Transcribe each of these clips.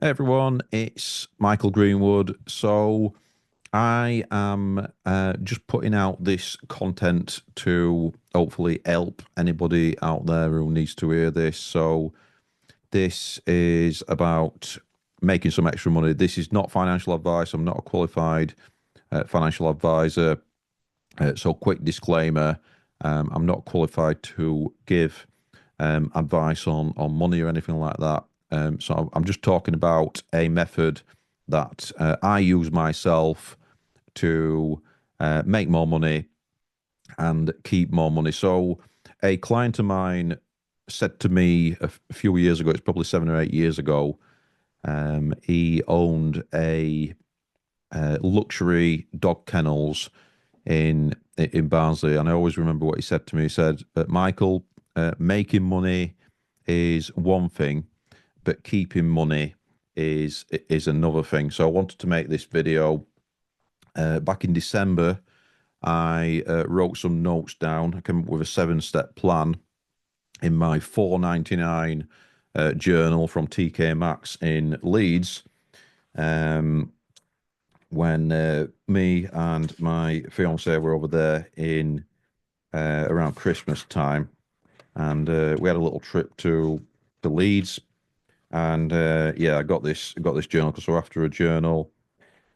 Hey everyone, it's Michael Greenwood. So I am just putting out this content to hopefully help anybody out there who needs to hear this. So this is about making some extra money. This is not financial advice. I'm not a qualified financial advisor. So quick disclaimer, I'm not qualified to give advice on money or anything like that. So I'm just talking about a method that I use myself to make more money and keep more money. So a client of mine said to me a few years ago, it's probably 7 or 8 years ago, he owned a luxury dog kennels in Barnsley, and I always remember what he said to me. He said, "Michael, making money is one thing, but keeping money is another thing." So I wanted to make this video. Back in December, I wrote some notes down. I came up with a seven-step plan in my 4.99 journal from TK Maxx in Leeds. When me and my fiance were over there in around Christmas time, and we had a little trip to Leeds, and yeah, I got this journal because we're after a journal,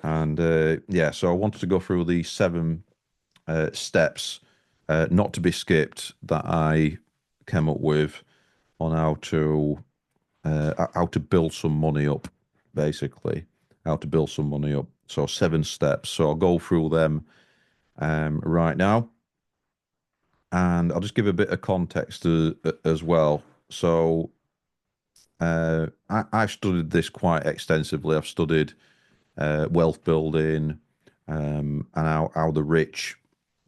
and yeah, so I wanted to go through the seven steps, not to be skipped, that I came up with on how to build some money up, basically, how to build some money up. So seven steps. So I'll go through them right now, and I'll just give a bit of context as well. So I've studied this quite extensively. I've studied wealth building, and how the rich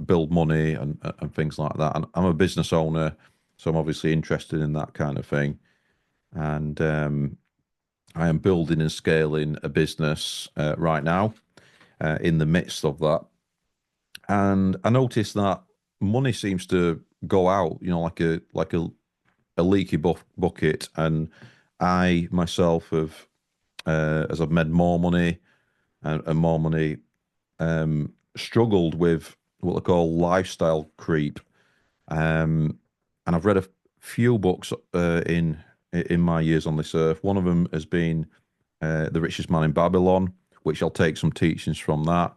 build money and things like that. And I'm a business owner, so I'm obviously interested in that kind of thing. And I am building and scaling a business right now, in the midst of that. And I noticed that money seems to go out, like a leaky bucket. And I myself have, as I've made more money and more money, struggled with what they call lifestyle creep. And I've read a few books in my years on this earth. One of them has been The Richest Man in Babylon, which I'll take some teachings from that.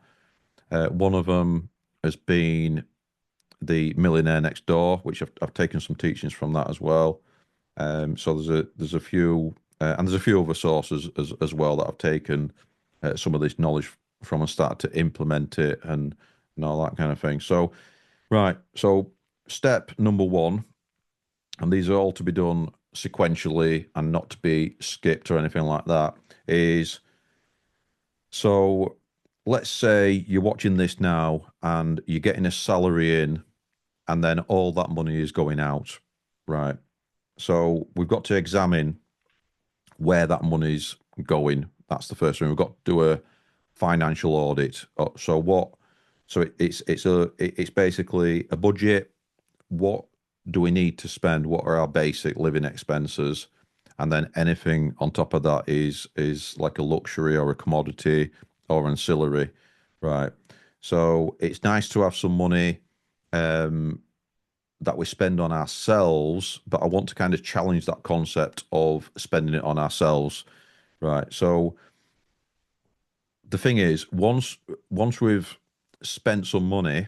One of them has been The Millionaire Next Door, which I've taken some teachings from that as well. So there's a few, and there's a few other sources as well that I've taken some of this knowledge from and started to implement it and all that kind of thing. So right, so step number one, and these are all to be done sequentially and not to be skipped or anything like that, is so let's say you're watching this now and you're getting a salary in, and then all that money is going out, right? So we've got to examine where that money's going. That's the first thing. We've got to do a financial audit. So what? So it's basically a budget. What do we need to spend? What are our basic living expenses? And then anything on top of that is like a luxury or a commodity or ancillary, right? So it's nice to have some money um, that we spend on ourselves, but I want to kind of challenge that concept of spending it on ourselves, right? So the thing is, once we've spent some money,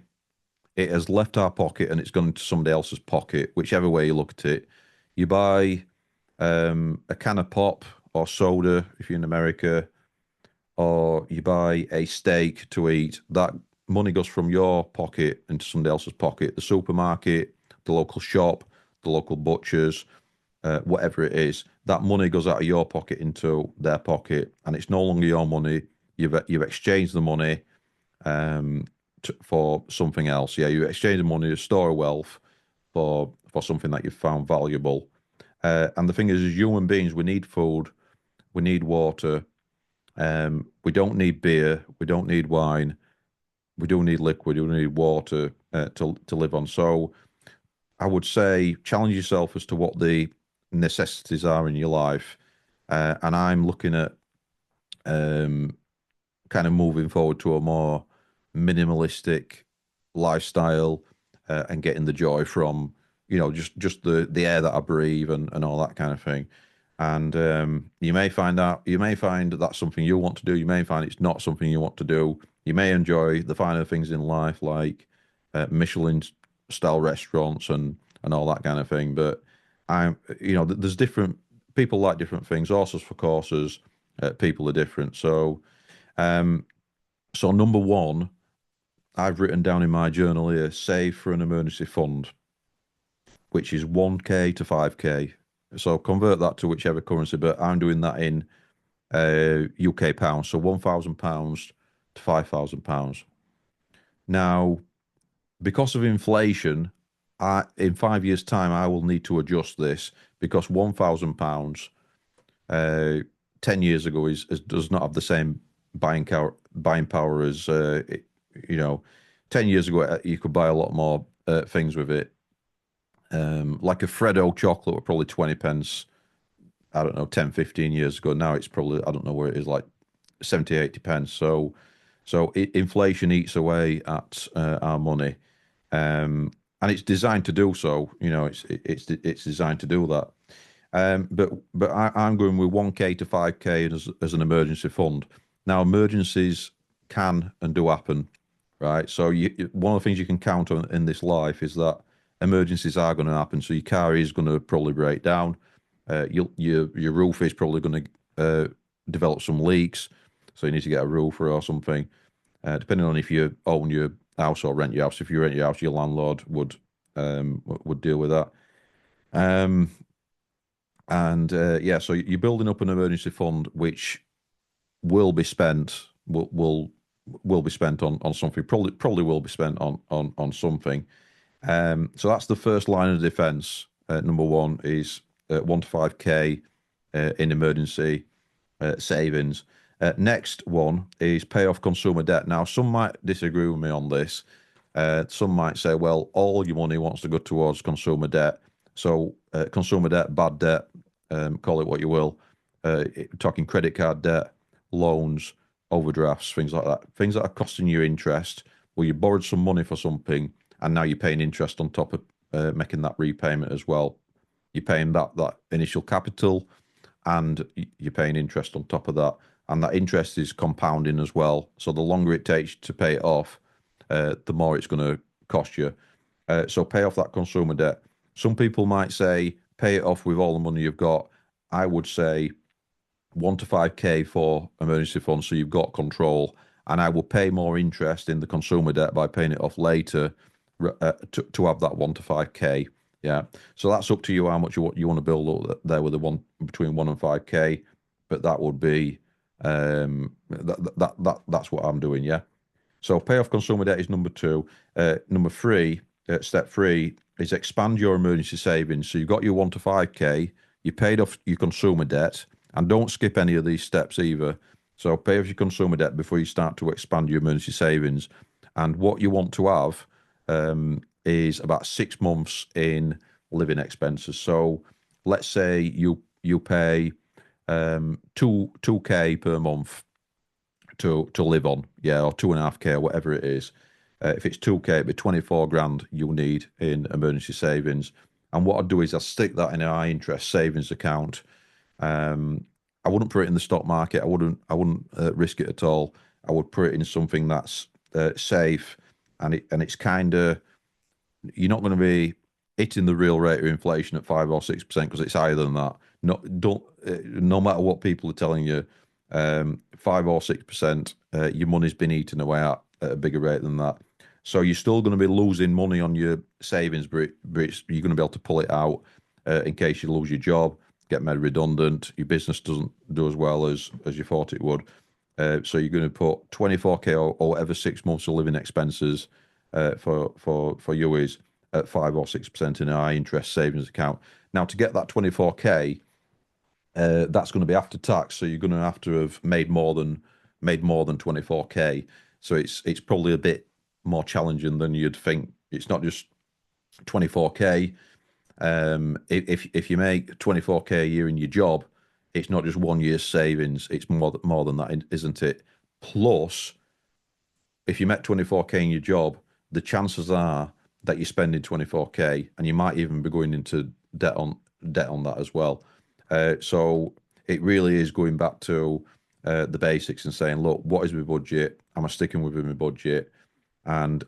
it has left our pocket and it's gone into somebody else's pocket, whichever way you look at it. You buy a can of pop or soda if you're in America, or you buy a steak to eat. That money goes from your pocket into somebody else's pocket. The supermarket, the local shop, the local butchers, whatever it is, that money goes out of your pocket into their pocket, and it's no longer your money. You've exchanged the money for something else. Yeah, you exchange the money to store wealth for something that you found valuable. And the thing is, as human beings, we need food, we need water, we don't need beer, we don't need wine, we do need liquid, we need water to live on. So I would say challenge yourself as to what the necessities are in your life. And I'm looking at um, kind of moving forward to a more minimalistic lifestyle, and getting the joy from, just the air that I breathe and all that kind of thing. And you may find that that's something you want to do. You may find it's not something you want to do. You may enjoy the finer things in life, like Michelin style restaurants and all that kind of thing. But there's different people like different things. Horses for courses, people are different. Um, so number one, I've written down in my journal here: save for an emergency fund, which is 1k to 5k. So convert that to whichever currency, but I'm doing that in UK pounds. So £1,000 to £5,000. Now, because of inflation, in 5 years' time, I will need to adjust this, because £1,000 10 years ago does not have the same buying power as, 10 years ago, you could buy a lot more things with it. Like a Freddo chocolate were probably 20 pence, I don't know, 10, 15 years ago. Now it's probably, I don't know where it is, like 70, 80 pence. Inflation eats away at our money. And it's designed to do so. It's designed to do that. I'm going with 1k to 5k as an emergency fund. Now, emergencies can and do happen, right? So one of the things you can count on in this life is that emergencies are going to happen. So your car is going to probably break down. Your roof is probably going to develop some leaks, so you need to get a roofer or something. Depending on if you own your house or rent your house. If you rent your house, your landlord would deal with that. Yeah, so you're building up an emergency fund, which will be spent will be spent on something. Probably will be spent on something. So that's the first line of defense. Number one is 1 to 5k in emergency savings. Next one is pay off consumer debt. Now, some might disagree with me on this. Some might say, well, all your money wants to go towards consumer debt. So, consumer debt, bad debt, call it what you will. Talking credit card debt, loans, overdrafts, things like that. Things that are costing you interest, where you borrowed some money for something and now you're paying interest on top of making that repayment as well. You're paying that initial capital, and you're paying interest on top of that. And that interest is compounding as well. So the longer it takes to pay it off, the more it's going to cost you. So pay off that consumer debt. Some people might say pay it off with all the money you've got. I would say 1 to 5k for emergency funds, so you've got control. And I will pay more interest in the consumer debt by paying it off later, to have that 1 to 5k. Yeah. So that's up to you how much you want to build up there with the one between 1 and 5k. But that would be that's what I'm doing. Yeah. So pay off consumer debt is number two. Number three, step three, is expand your emergency savings. So you've got your 1 to 5k, you paid off your consumer debt, and don't skip any of these steps either. So pay off your consumer debt before you start to expand your emergency savings. And what you want to have is about 6 months in living expenses. So let's say you pay 2k per month to live on, yeah, or 2.5k or whatever it is. If it's 2k, it'd be 24 grand you'll need in emergency savings. And what I'd do is I'd stick that in a high interest savings account. I wouldn't put it in the stock market. I wouldn't risk it at all. I would put it in something that's safe, and it's kind of, you're not going to be hitting the real rate of inflation at 5 or 6% because it's higher than that. No matter what people are telling you, 5 or 6%, your money's been eaten away at a bigger rate than that. So you're still going to be losing money on your savings, but you're going to be able to pull it out in case you lose your job, get made redundant, your business doesn't do as well as you thought it would. So you're going to put 24k or whatever 6 months of living expenses for you is at 5 or 6% in a high interest savings account. Now, to get that 24k, that's going to be after tax. So you're going to have to have made more than 24k. So it's probably a bit more challenging than you'd think. It's not just 24k. If you make 24k a year in your job, It's not just 1 year's savings. It's more than that, isn't it? Plus, if you make 24k in your job, the chances are that you're spending 24k, and you might even be going into debt on that as well. So it really is going back to the basics and saying, look, what is my budget? Am I sticking within my budget? And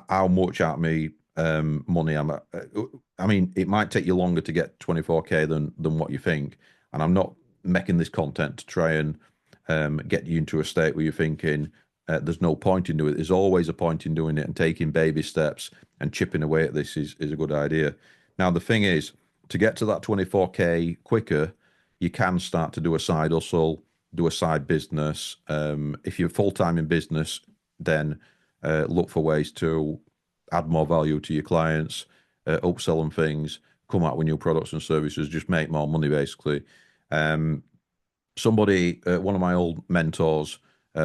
how much out of me money am I mean, it might take you longer to get 24k than what you think. And I'm not making this content to try and get you into a state where you're thinking there's no point in doing it. There's always a point in doing it, and taking baby steps and chipping away at this is a good idea. Now, the thing is, to get to that 24k quicker, you can start to do a side hustle, do a side business. If you're full time in business, then look for ways to add more value to your clients, upsell them things, come out with new products and services, just make more money basically. Somebody, one of my old mentors,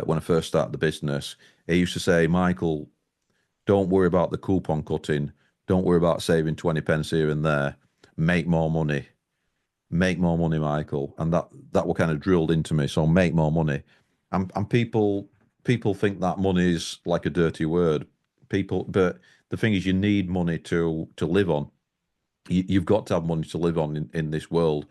when I first started the business, he used to say, Michael, don't worry about the coupon cutting. Don't worry about saving 20 pence here and there. Make more money. Make more money, Michael. And that were kind of drilled into me. So make more money. And people think that money is like a dirty word. But the thing is, you need money to live on. You've got to have money to live on in this world.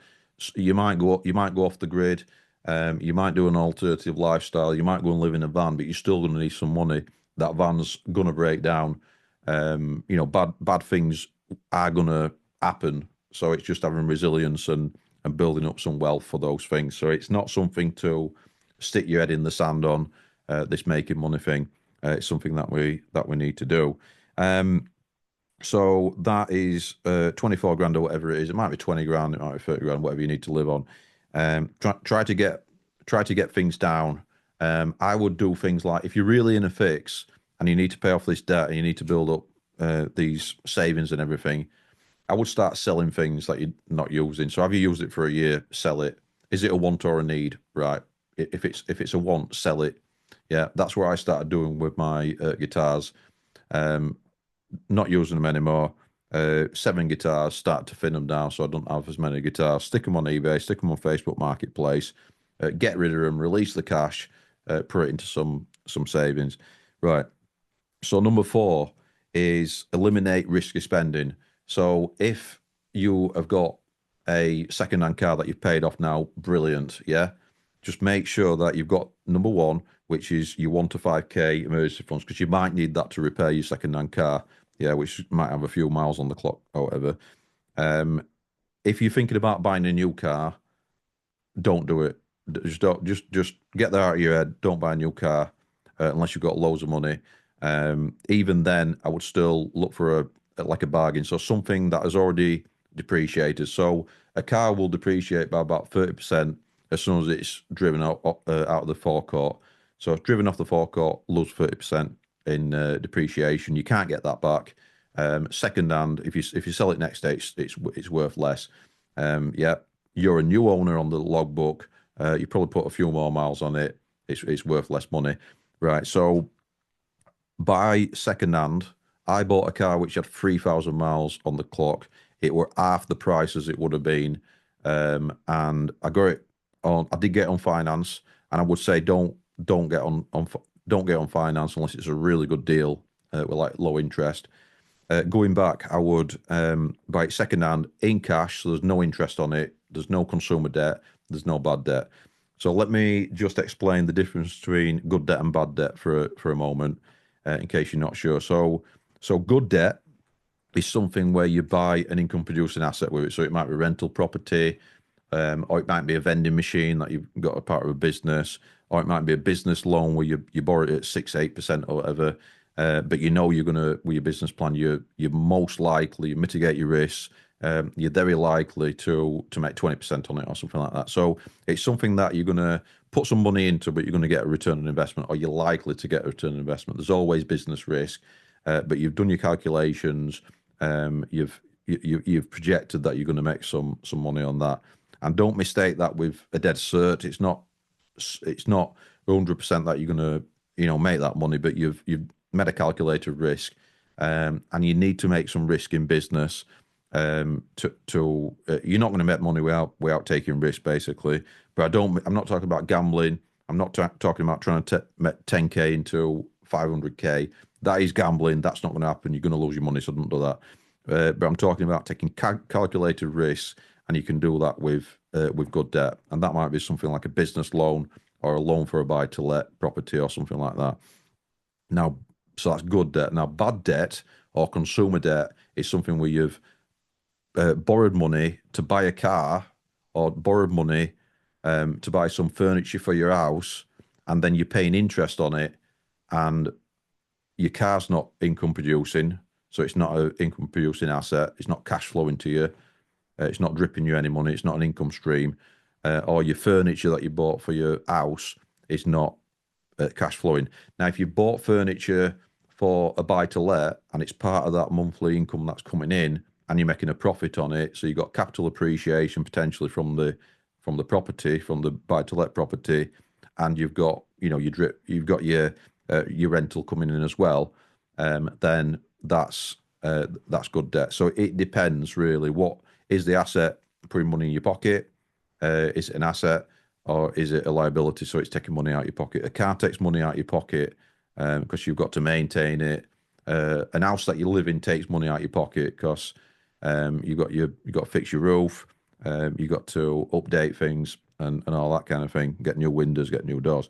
You might go off the grid. You might do an alternative lifestyle. You might go and live in a van, but you're still going to need some money. That van's going to break down. Bad things are going to happen. So it's just having resilience and building up some wealth for those things. So it's not something to stick your head in the sand on, this making money thing. It's something that we need to do. So that is 24 grand or whatever it is. It might be 20 grand, it might be 30 grand, whatever you need to live on. Try to get things down. I would do things like, if you're really in a fix and you need to pay off this debt and you need to build up these savings and everything, I would start selling things that you're not using. So have you used it for a year? Sell it. Is it a want or a need? Right. If it's a want, sell it. Yeah, that's what I started doing with my guitars. Not using them anymore. 7 guitars, start to thin them down so I don't have as many guitars. Stick them on eBay, stick them on Facebook Marketplace, get rid of them, release the cash, put it into some savings. Right. So number 4 is eliminate risky spending. So if you have got a second-hand car that you've paid off now, brilliant. Yeah. Just make sure that you've got number 1, which is your 1 to 5k emergency funds, because you might need that to repair your second-hand car. Yeah, which might have a few miles on the clock or whatever. If you're thinking about buying a new car, don't do it. Just get that out of your head. Don't buy a new car unless you've got loads of money. Even then, I would still look for a bargain. So something that has already depreciated. So a car will depreciate by about 30% as soon as it's driven out of the forecourt. So if driven off the forecourt, lose 30% in depreciation. You can't get that back. Second hand, if you sell it next day, it's worth less. Yeah, you're a new owner on the logbook. You probably put a few more miles on it. It's worth less money, right? So buy second hand. I bought a car which had 3,000 miles on the clock. It were half the price as it would have been, and I got it on. I did get on finance, and I would say don't get on finance unless it's a really good deal with like low interest. Going back, I would buy it second hand in cash, so there's no interest on it, there's no consumer debt, there's no bad debt. So let me just explain the difference between good debt and bad debt for a moment, in case you're not sure. So good debt is something where you buy an income producing asset with it. So it might be rental property, or it might be a vending machine that you've got a part of a business, or it might be a business loan where you borrow it at 6-8% or whatever. But you know you're gonna, with your business plan, you're most likely mitigate your risks. You're very likely to make 20% on it or something like that. So it's something that you're gonna put some money into, but you're gonna get a return on investment, or you're likely to get a return on investment. There's always business risk, but you've done your calculations. You've projected that you're going to make some money on that, and don't mistake that with a dead cert. It's not 100% that you're going to make that money, but you've made a calculated risk, and you need to make some risk in business. you're not going to make money without taking risk, basically. But I'm not talking about gambling. I'm not talking about trying to make 10k into 500k. That is gambling. That's not going to happen. You're going to lose your money, so don't do that. But I'm talking about taking calculated risks, and you can do that with good debt, and that might be something like a business loan or a loan for a buy-to-let property or something like that. Now, so that's good debt. Now, bad debt or consumer debt is something where you've borrowed money to buy a car or borrowed money to buy some furniture for your house, and then you're paying interest on it, and your car's not income producing, so it's not an income producing asset. It's not cash flowing to you. It's not dripping you any money. It's not an income stream. Or your furniture that you bought for your house is not cash flowing. Now, if you bought furniture for a buy to let and it's part of that monthly income that's coming in and you're making a profit on it, so you've got capital appreciation potentially from the property, from the buy to let property, and you've got you've got your rental coming in as well, then that's good debt. So it depends really. What is the asset putting money in your pocket? Is it an asset or is it a liability? So it's taking money out of your pocket. A car takes money out of your pocket because you've got to maintain it. An house that you live in takes money out of your pocket because you've got to fix your roof. You've got to update things and all that kind of thing. Get new windows, get new doors.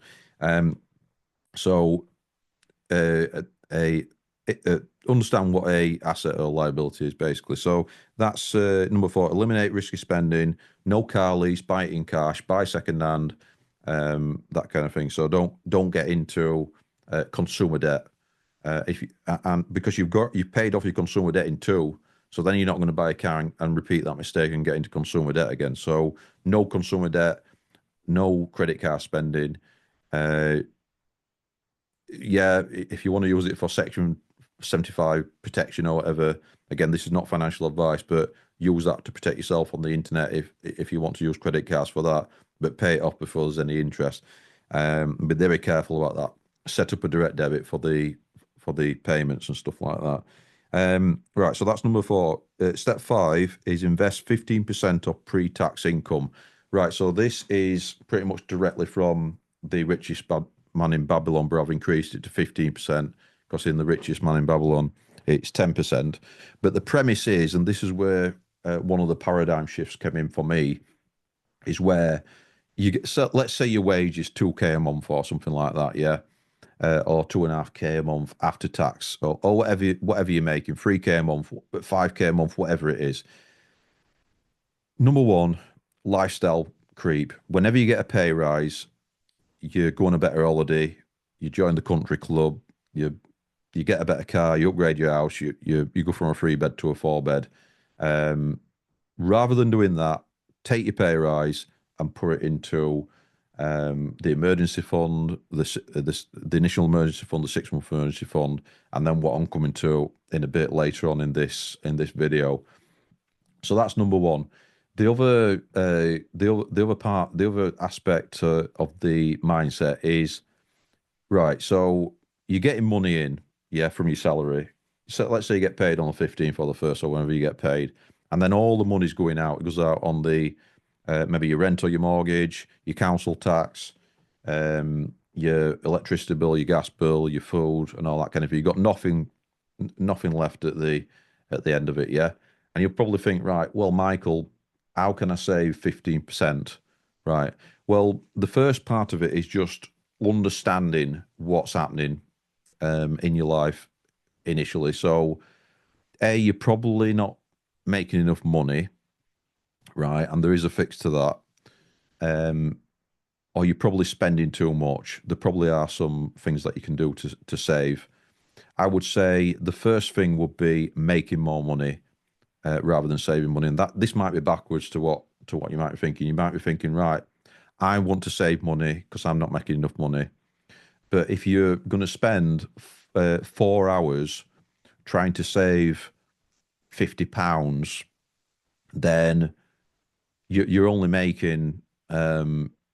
So understand what a asset or liability is basically. So that's number 4. Eliminate risky spending. No car lease. Buy it in cash. Buy second hand. That kind of thing. So don't get into consumer debt. And because you've paid off your consumer debt in 2, so then you're not going to buy a car and repeat that mistake and get into consumer debt again. So no consumer debt, no credit card spending. Yeah, if you want to use it for Section 75 protection or whatever, again, this is not financial advice, but use that to protect yourself on the internet if you want to use credit cards for that, but pay it off before there's any interest. Be very careful about that. Set up a direct debit for the payments and stuff like that. Right, so that's number 4. Step 5 is invest 15% of pre-tax income. Right, so this is pretty much directly from the richest man in Babylon, but I've increased it to 15% because in the richest man in Babylon, it's 10%. But the premise is, and this is where one of the paradigm shifts came in for me, is where you get, so let's say your wage is 2k a month or something like that, yeah, or 2.5k a month after tax, or whatever you're making, 3k a month, 5k a month, whatever it is. Number 1, lifestyle creep. Whenever you get a pay rise, you go on a better holiday, you join the country club, you get a better car, you upgrade your house, you go from a 3-bed to a 4-bed. Rather than doing that, take your pay rise and put it into the emergency fund, the initial emergency fund, the 6-month emergency fund, and then what I'm coming to in a bit later on in this video. So that's number 1. The other aspect of the mindset is, right, so you're getting money in, yeah, from your salary. So let's say you get paid on the 15th or the 1st or whenever you get paid, and then all the money's going out. It goes out on the maybe your rent or your mortgage, your council tax, your electricity bill, your gas bill, your food, and all that kind of thing. You've got nothing left at the end of it, yeah. And you'll probably think, right, well, Michael, how can I save 15%? Right. Well, the first part of it is just understanding what's happening in your life initially. So, you're probably not making enough money, right? And there is a fix to that. Or you're probably spending too much. There probably are some things that you can do to save. I would say the first thing would be making more money rather than saving money. And that this might be backwards to what you might be thinking. You might be thinking, right, I want to save money because I'm not making enough money. But if you're going to spend 4 hours trying to save £50, then you're only making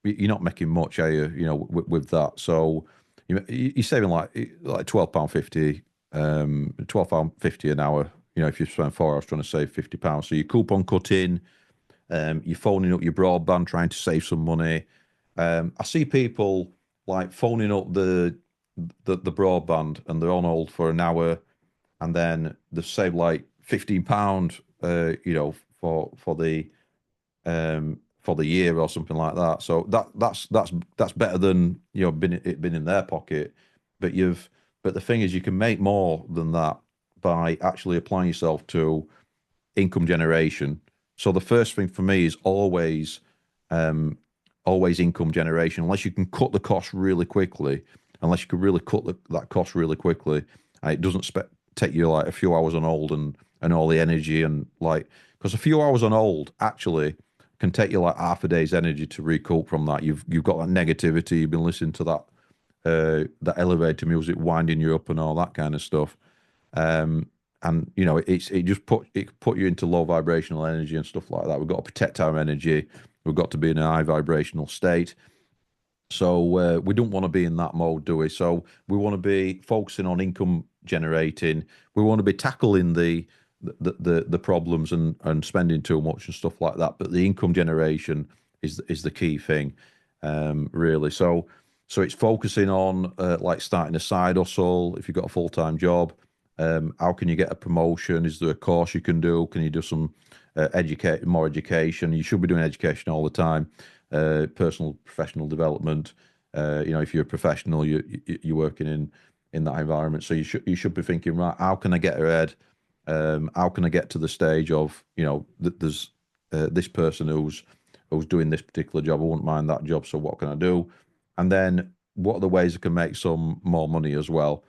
you're not making much, are you? You know, with that. So you're saving like £12.50, £12.50 an hour. You know, if you spend 4 hours trying to save £50, so you coupon cutting, you're phoning up your broadband trying to save some money. I see people like phoning up the broadband and they're on hold for an hour, and then they save like £15, you know, for the year or something like that. So that's better than, you know, been in their pocket. But the thing is, you can make more than that by actually applying yourself to income generation. So the first thing for me is um, always income generation. Unless you can cut the cost really quickly, unless you can really cut that cost really quickly, and it doesn't take you like a few hours on hold and all the energy and like, because a few hours on hold actually can take you like half a day's energy to recoup from that. You've got that negativity. You've been listening to that elevator music winding you up and all that kind of stuff. And you know, it just put you into low vibrational energy and stuff like that. We've got to protect our energy. We've got to be in a high vibrational state. So we don't want to be in that mode, do we? So we want to be focusing on income generating. We want to be tackling the problems and spending too much and stuff like that. But the income generation is the key thing, really. So it's focusing on like starting a side hustle. If you've got a full-time job, how can you get a promotion? Is there a course you can do? Can you do some more education? You should be doing education all the time. Personal, professional development. You know, if you're a professional, you're working in that environment. So you should be thinking, right, how can I get ahead? How can I get to the stage of, you know, there's this person who's doing this particular job. I wouldn't mind that job. So what can I do? And then what are the ways I can make some more money as well?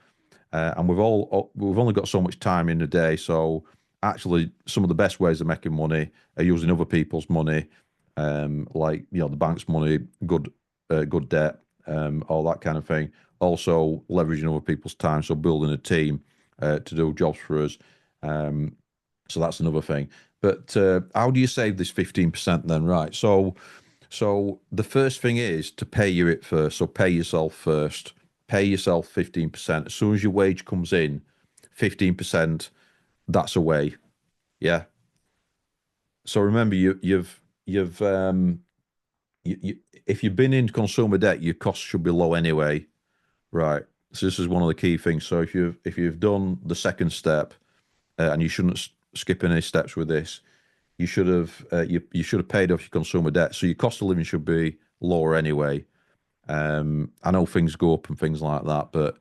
And we've only got so much time in a day. So actually, some of the best ways of making money are using other people's money, like, you know, the bank's money, good debt, all that kind of thing. Also leveraging other people's time, so building a team to do jobs for us. So that's another thing. But how do you save this 15% then? Right. So the first thing is to pay you it first. So pay yourself first. Pay yourself 15%. As soon as your wage comes in, 15%, that's away. Yeah. So remember, you if you've been in consumer debt, your costs should be low anyway. Right. So this is one of the key things. So if you've done the second step, and you shouldn't skip any steps with this, you should have paid off your consumer debt. So your cost of living should be lower anyway. I know things go up and things like that, but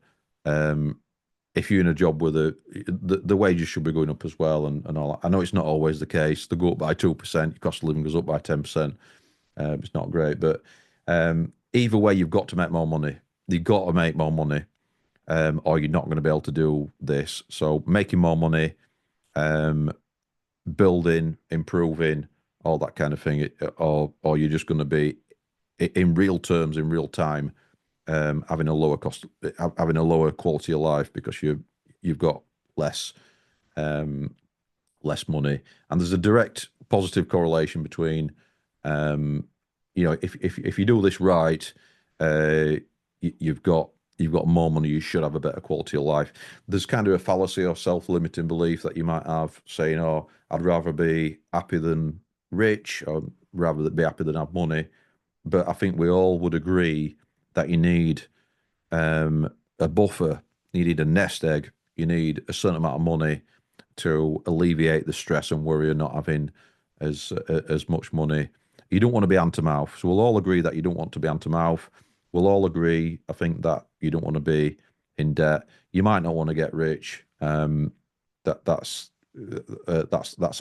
if you're in a job where the wages should be going up as well and all that. I know it's not always the case. They go up by 2%, your cost of living goes up by 10%. It's not great, but either way, you've got to make more money. You've got to make more money, or you're not going to be able to do this. So making more money, building, improving, all that kind of thing, or you're just going to be in real terms, in real time, having a lower cost, having a lower quality of life because you've got less less money, and there's a direct positive correlation between, you know, if you do this right, you've got more money, you should have a better quality of life. There's kind of a fallacy or self-limiting belief that you might have saying, "Oh, I'd rather be happy than rich, or rather be happy than have money." But I think we all would agree that you need a buffer, you need a nest egg, you need a certain amount of money to alleviate the stress and worry of not having as much money. You don't want to be hand to mouth. So we'll all agree that you don't want to be hand to mouth. We'll all agree, I think, that you don't want to be in debt. You might not want to get rich. That's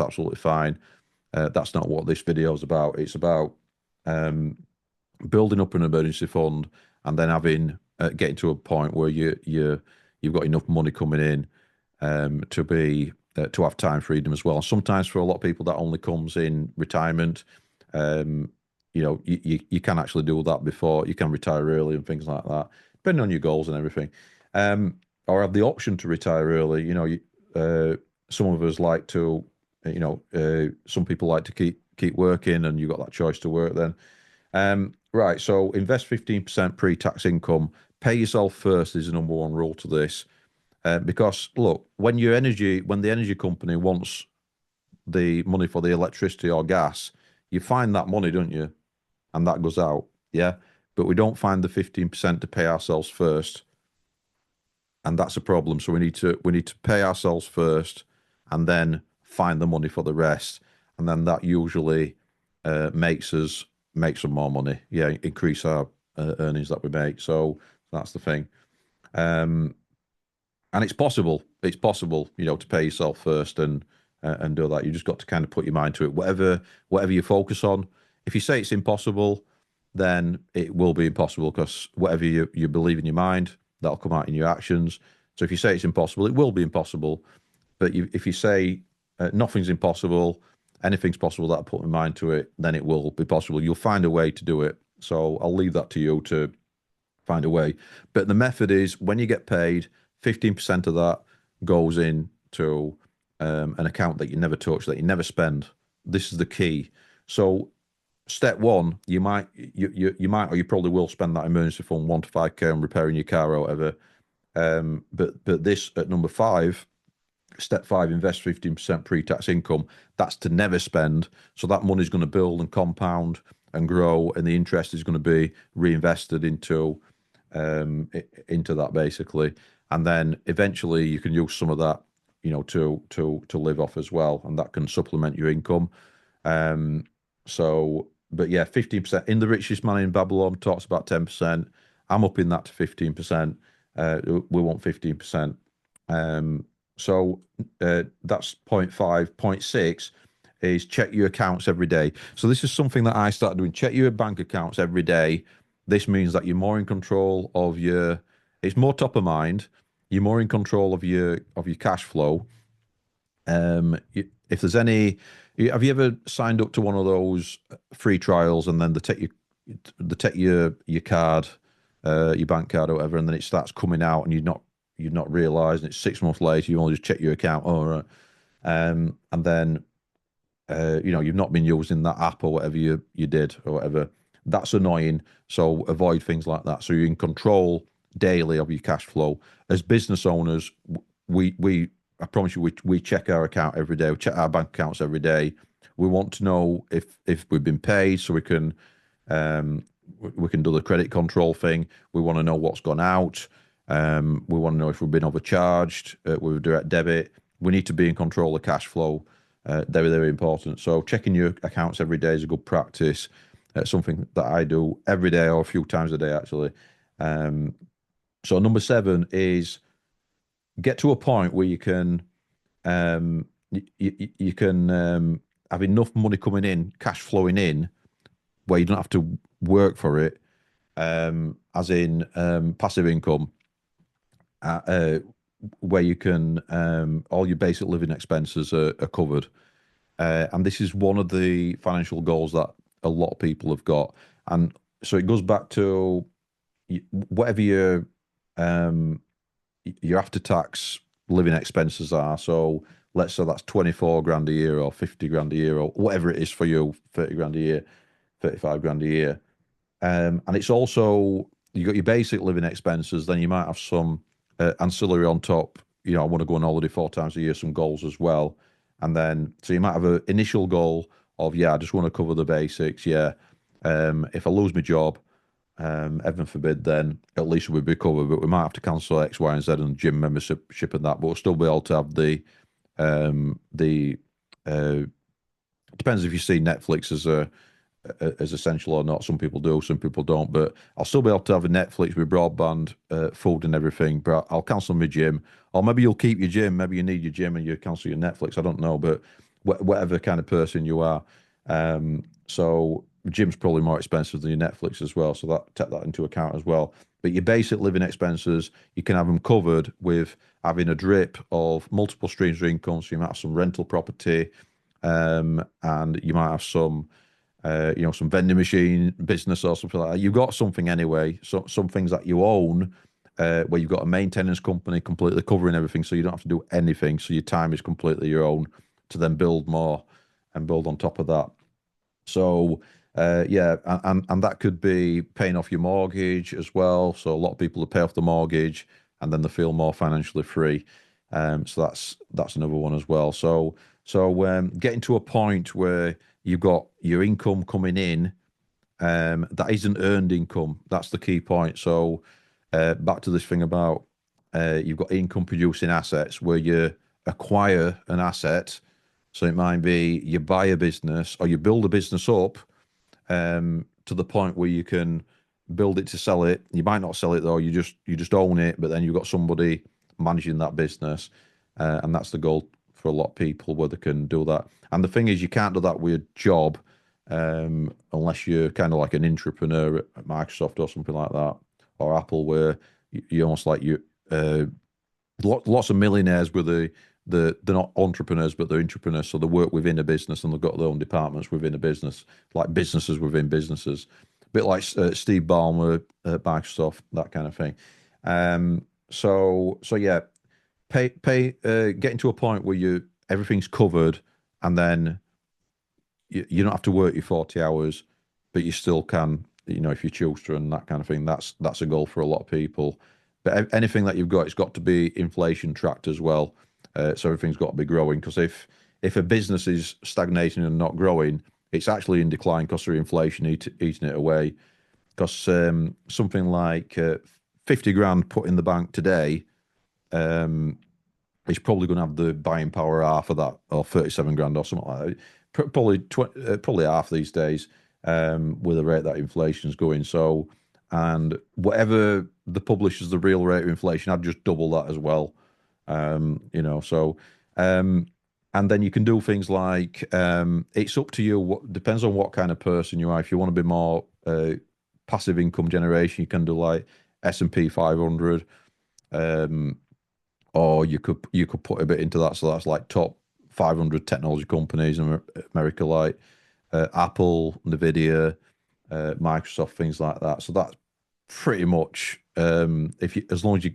absolutely fine. That's not what this video is about. It's about building up an emergency fund and then getting to a point where you've got enough money coming in to have time freedom as well. Sometimes for a lot of people that only comes in retirement. You know, you can actually do that before you can retire early and things like that, depending on your goals and everything. Or have the option to retire early. You know, some of us like to, you know, some people like to keep working, and you've got that choice to work then. Right, so invest 15% pre-tax income. Pay yourself first is the number one rule to this. Because look, when the energy company wants the money for the electricity or gas, you find that money, don't you? And that goes out, yeah. But we don't find the 15% to pay ourselves first, and that's a problem. So we need to pay ourselves first, and then find the money for the rest, and then that usually makes us make some more money. Yeah, increase our earnings that we make. So that's the thing. Um, and it's possible. It's possible, to pay yourself first and do that. You just got to kind of put your mind to it. Whatever you focus on. If you say it's impossible, then it will be impossible because whatever you believe in your mind, that'll come out in your actions. So if you say it's impossible, it will be impossible. But if you say nothing's impossible, anything's possible that I put my mind to it, then it will be possible. You'll find a way to do it. So I'll leave that to you to find a way. But the method is when you get paid, 15% of that goes into an account that you never touch, that you never spend. This is the key. So step one, you might or you probably will spend that emergency fund 1 to 5K on repairing your car or whatever. But this at number five, step five, invest 15% pre-tax income. That's to never spend. So that money's going to build and compound and grow, and the interest is going to be reinvested into that basically. And then eventually you can use some of that, to live off as well, and that can supplement your income. But yeah, 15%. In The Richest Man in Babylon talks about 10%. I'm upping that to 15%. We want 15%. That's point five. Point six is check your accounts every day. So this is something that I started doing. Check your bank accounts every day. This means that you're more in control of it's more top of mind. You're more in control of your cash flow. If there's any, have you ever signed up to one of those free trials and then they take your card, your bank card or whatever, and then it starts coming out and you've not realised, and it's 6 months later, you only just check your account, all right, and then you've not been using that app or whatever you did or whatever. That's annoying. So avoid things like that. So you're in control daily of your cash flow. As business owners, I promise you, we check our account every day. We check our bank accounts every day. We want to know if we've been paid, so we can do the credit control thing. We want to know what's gone out. We want to know if we've been overcharged with direct debit. We need to be in control of cash flow. Very, very important. So checking your accounts every day is a good practice. Something that I do every day or a few times a day, actually. So number 7 is get to a point where you can you can have enough money coming in, cash flowing in, where you don't have to work for it, as in passive income, where you can all your basic living expenses are covered. And this is one of the financial goals that a lot of people have got. And so it goes back to whatever your after-tax living expenses are. So let's say that's 24 grand a year or 50 grand a year or whatever it is for you, 30 grand a year, 35 grand a year. And it's also, you got your basic living expenses, then you might have some ancillary on top. I want to go on holiday 4 times a year, some goals as well. And then, so you might have an initial goal of, I just want to cover the basics. Yeah. If I lose my job, heaven forbid, then at least we'll be covered, but we might have to cancel X, Y, and Z and gym membership and that, but we'll still be able to have depends if you see Netflix as essential or not. Some people do, some people don't, but I'll still be able to have a Netflix with broadband, food and everything, but I'll cancel my gym. Or maybe you'll keep your gym, maybe you need your gym and you cancel your Netflix, I don't know, but whatever kind of person you are. So gym's probably more expensive than your Netflix as well, so take that into account as well. But your basic living expenses, you can have them covered with having a drip of multiple streams of income. So you might have some rental property, and you might have some some vending machine business or something like that. You've got something anyway. So some things that you own, where you've got a maintenance company completely covering everything, so you don't have to do anything. So your time is completely your own to then build more and build on top of that. So and that could be paying off your mortgage as well. So a lot of people will pay off the mortgage, and then they feel more financially free. So that's another one as well. So getting to a point where you've got your income coming in, that isn't earned income. That's the key point. So back to this thing about you've got income producing assets where you acquire an asset. So it might be you buy a business or you build a business up to the point where you can build it to sell it. You might not sell it though. You just own it, but then you've got somebody managing that business, and that's the goal for a lot of people where they can do that. And the thing is, you can't do that with a job unless you're kind of like an entrepreneur at Microsoft or something like that, or Apple, where you almost like you. Lots of millionaires with they're not entrepreneurs, but they're entrepreneurs. So they work within a business and they've got their own departments within a business, like businesses within businesses. A bit like Steve Ballmer at Microsoft, that kind of thing. So yeah, getting to a point where everything's covered, and then you don't have to work your 40 hours, but you still can, if you choose to, and that kind of thing. That's a goal for a lot of people. But anything that you've got, it's got to be inflation tracked as well. So everything's got to be growing, because if a business is stagnating and not growing, it's actually in decline because of inflation eating it away. Because something like 50 grand put in the bank today is probably going to have the buying power half of that, or 37 grand or something like that. Probably half these days, with the rate that inflation's going. So, and whatever the publishers, the real rate of inflation, I'd just double that as well. And then you can do things like it's up to you. What depends on what kind of person you are. If you want to be more passive income generation, you can do like S&P 500, or you could put a bit into that. So that's like top 500 technology companies in America, like Apple, Nvidia, Microsoft, things like that. So that's pretty much as long as you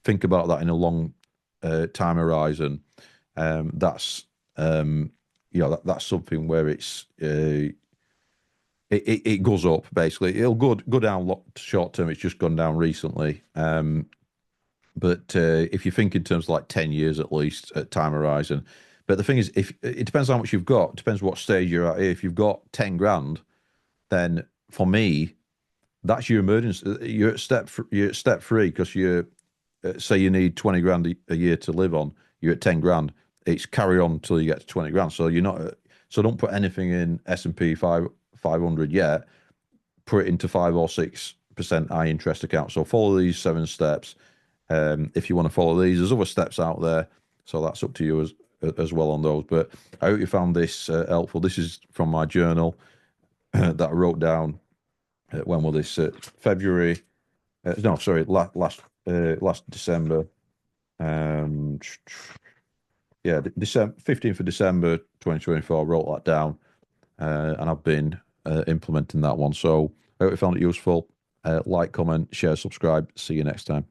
think about that in a long time horizon, that's that's something where it goes up basically. It'll go down short term. It's just gone down recently. But if you think in terms of like 10 years at least at time horizon. But the thing is, if it depends how much you've got, depends what stage you're at. If you've got 10 grand, then for me, that's your emergency. You're at step three, because say you need 20 grand a year to live on. You're at 10 grand. It's carry on until you get to 20 grand. So you're not. So don't put anything in S&P 500 yet. Put it into 5 or 6% high interest account. So follow these 7 steps. If you want to follow these, there's other steps out there. So that's up to you as well on those. But I hope you found this helpful. This is from my journal that I wrote down. When was this? February? No, sorry, last December. Yeah, December 15th of December 2024. I wrote that down, and I've been implementing that one. So I hope you found it useful. Like, comment, share, subscribe. See you next time.